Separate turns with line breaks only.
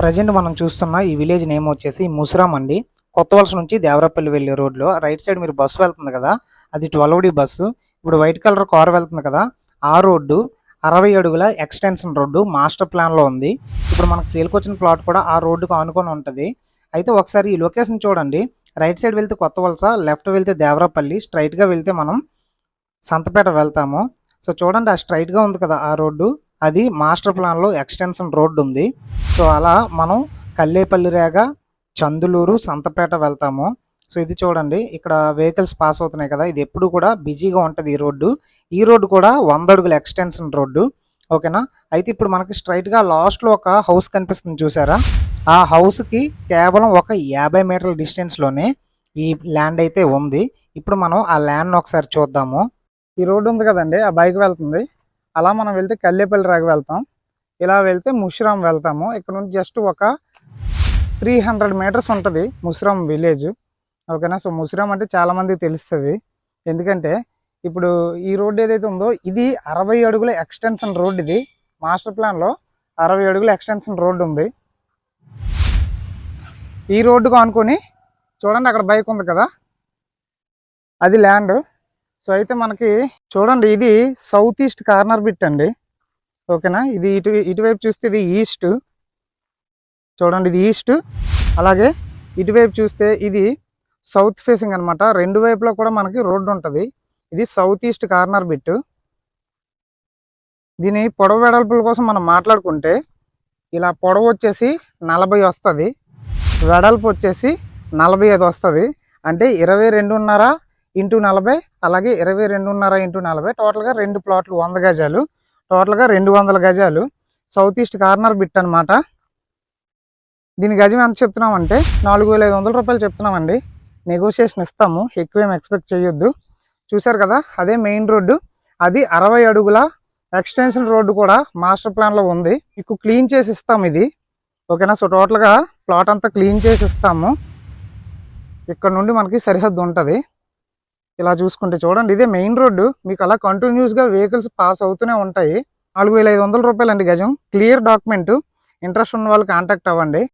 Present మనం చూస్తున్న ఈ విలేజ్ నేమ్ వచ్చేసి ముసిరాం అండి. కొత్తవలస నుంచి దేవరపల్లి వెళ్ళే రోడ్లో రైట్ సైడ్ మీరు బస్సు వెళ్తుంది కదా, అది 12D బస్సు. ఇప్పుడు వైట్ కలర్ కార్ వెళ్తుంది కదా, ఆ రోడ్డు 60 అడుగుల ఎక్స్టెన్షన్ రోడ్డు మాస్టర్ ప్లాన్లో ఉంది. ఇప్పుడు మనకు సేల్కి వచ్చిన ప్లాట్ కూడా ఆ రోడ్డుకు ఆనుకొని ఉంటుంది. అయితే ఒకసారి ఈ లొకేషన్ చూడండి. రైట్ సైడ్ వెళ్తే కొత్తవలస, లెఫ్ట్ వెళ్తే దేవరపల్లి, స్ట్రైట్గా వెళ్తే మనం సంతపేట వెళ్తాము. సో చూడండి, ఆ స్ట్రైట్గా ఉంది కదా ఆ రోడ్డు, అది మాస్టర్ ప్లాన్లో ఎక్స్టెన్షన్ రోడ్డు ఉంది. సో అలా మనం కల్లేపల్లి రేగ, చందులూరు, సంతపేట వెళ్తాము. సో ఇది చూడండి, ఇక్కడ వెహికల్స్ పాస్ అవుతున్నాయి కదా, ఇది ఎప్పుడు కూడా బిజీగా ఉంటుంది ఈ రోడ్డు కూడా 100 అడుగుల ఎక్స్టెన్షన్ రోడ్డు. ఓకేనా. అయితే ఇప్పుడు మనకి స్ట్రైట్గా లాస్ట్లో ఒక హౌస్ కనిపిస్తుంది చూసారా, ఆ హౌస్కి కేవలం ఒక 50 మీటర్ల డిస్టెన్స్లోనే ఈ ల్యాండ్ అయితే ఉంది. ఇప్పుడు మనం ఆ ల్యాండ్ని ఒకసారి చూద్దాము. ఈ రోడ్డు ఉంది కదండి, ఆ బైక్ వెళ్తుంది. అలా మనం వెళ్తే కల్లేపల్లి రేగ వెళ్తాం, ఇలా వెళ్తే ముసిరాం వెళ్తాము. ఇక్కడ నుంచి జస్ట్ ఒక 300 మీటర్స్ ఉంటుంది ముసిరాం విలేజ్. ఓకేనా. సో ముసిరాం అంటే చాలామందికి తెలుస్తుంది, ఎందుకంటే ఇప్పుడు ఈ రోడ్డు ఏదైతే ఉందో ఇది 60 అడుగుల ఎక్స్టెన్షన్ రోడ్డు. ఇది మాస్టర్ ప్లాన్లో 60 అడుగుల ఎక్స్టెన్షన్ రోడ్డు ఉంది. ఈ రోడ్డుకు అనుకొని చూడండి, అక్కడ బైక్ ఉంది కదా, అది ల్యాండ్. సో అయితే మనకి చూడండి, ఇది సౌత్ ఈస్ట్ కార్నర్ బిట్ అండి. ఓకేనా. ఇది ఇటువైపు చూస్తే ఇది ఈస్ట్, చూడండి ఇది ఈస్ట్. అలాగే ఇటువైపు చూస్తే ఇది సౌత్ ఫేసింగ్ అనమాట. రెండు వైపులో కూడా మనకి రోడ్డు ఉంటుంది. ఇది సౌత్ ఈస్ట్ కార్నర్ బిట్. దీని పొడవు వెడల్పుల కోసం మనం మాట్లాడుకుంటే ఇలా పొడవు వచ్చేసి 40 వస్తుంది, వెడల్పు వచ్చేసి 45 వస్తుంది. అంటే 22.5 ఇంటూ 40, అలాగే 22.5 ఇంటూ 40, టోటల్గా 2 ప్లాట్లు 100 గజాలు, టోటల్గా 200 గజాలు సౌత్ ఈస్ట్ కార్నర్ బిట్ అనమాట. దీని గజం ఎంత చెప్తున్నామంటే 4,500 రూపాయలు చెప్తున్నామండి. నెగోషియేషన్ ఇస్తాము, ఎక్కువేం ఎక్స్పెక్ట్ చేయొద్దు. చూసారు కదా, అదే మెయిన్ రోడ్డు, అది 60 అడుగుల ఎక్స్టెన్షన్ రోడ్డు కూడా మాస్టర్ ప్లాన్లో ఉంది. మీకు క్లీన్ చేసి ఇస్తాము ఇది. ఓకేనా. సో టోటల్గా ప్లాట్ అంతా క్లీన్ చేసి ఇస్తాము. ఇక్కడ నుండి మనకి సరిహద్దు ఉంటుంది. ఇలా చూసుకుంటే చూడండి, ఇదే మెయిన్ రోడ్డు. మీకు అలా కంటిన్యూస్గా వెహికల్స్ పాస్ అవుతూనే ఉంటాయి. 4,500 రూపాయలు అండి గజం. Clear document. ఇంట్రెస్ట్ ఉన్న వాళ్ళు కాంటాక్ట్ అవ్వండి.